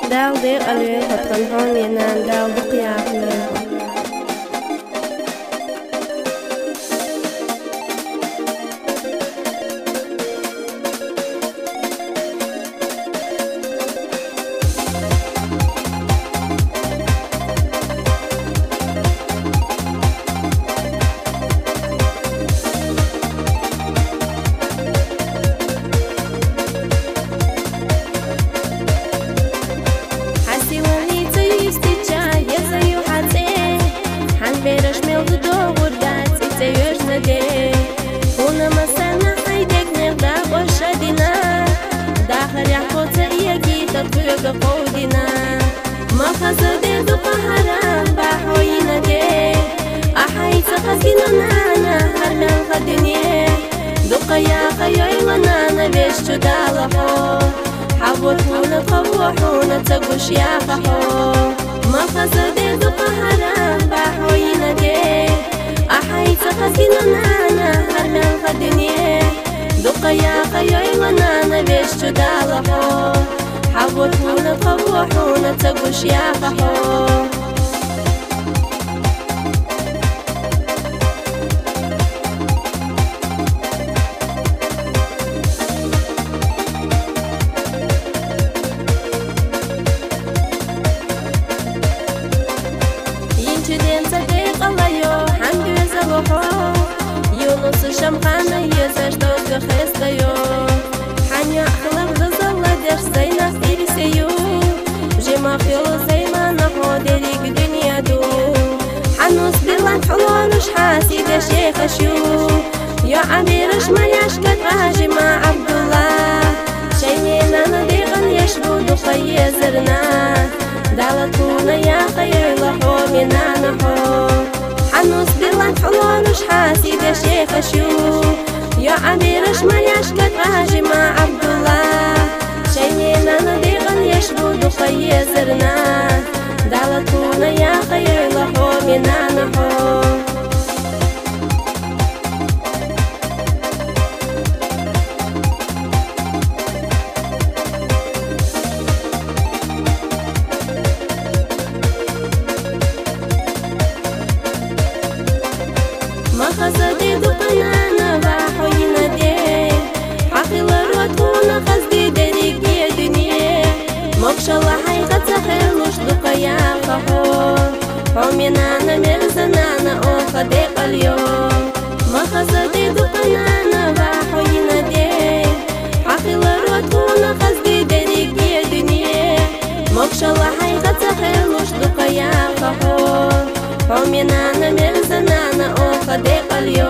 داو دير ألوين فتقنحون ينان داو بقياق لهم Береш мелду доғыр да ците ёжна де Хуна масана хайдек нерда боша дина Дахар яхоца ияги татуёга қодина Махаза де духахара бахоина де Ахайца хазгина нана хармел хадине Духая хайойла нана веш чудала хо Хавот хуна қавуахуна цагуш яха хо Махаза де духахара بحوينا دي أحيث خزينا نانا هرمل خدني دقيا خيوي ونانا بيشتو دالحو حبوتونا قوحونا تقوش يا خحو يونس شمخانة يزاش دوغ خستيو حانيا خلق غزالة دير زينا فيرسيو جيما خيول زيما نحو ديريك دنيا دو حنوس بلان حلوانوش حاسي دا شيخ شو يو عبيرش ما يشكت غاجي مع عبد الله شينينا نديغن يشبو دخي يزرنا دالتونا يا خير لحو منا نحو حنوس بلان حلوانوش حاسي دا شيخ شو يا عبيرش ما يشكت غاجي مع عبد الله شينينا نديغن يشبو دخي يزرنا دالتونا يا خير لحو منا نحو مخزدي دقنانا بحوينا دي حقل الروتونا خزدي دريك يا دنيا مكشلا حيقة تخيلوش دقيا خحو حومينانا مغزنانا اوخا ديق اليوم مخزدي دقنانا بحوينا دي حقل الروتونا خزدي دريك يا دنيا مكشلا حيقة تخيلوش دقيا خحو حومينانا مغزنانا اوخا ديق اليوم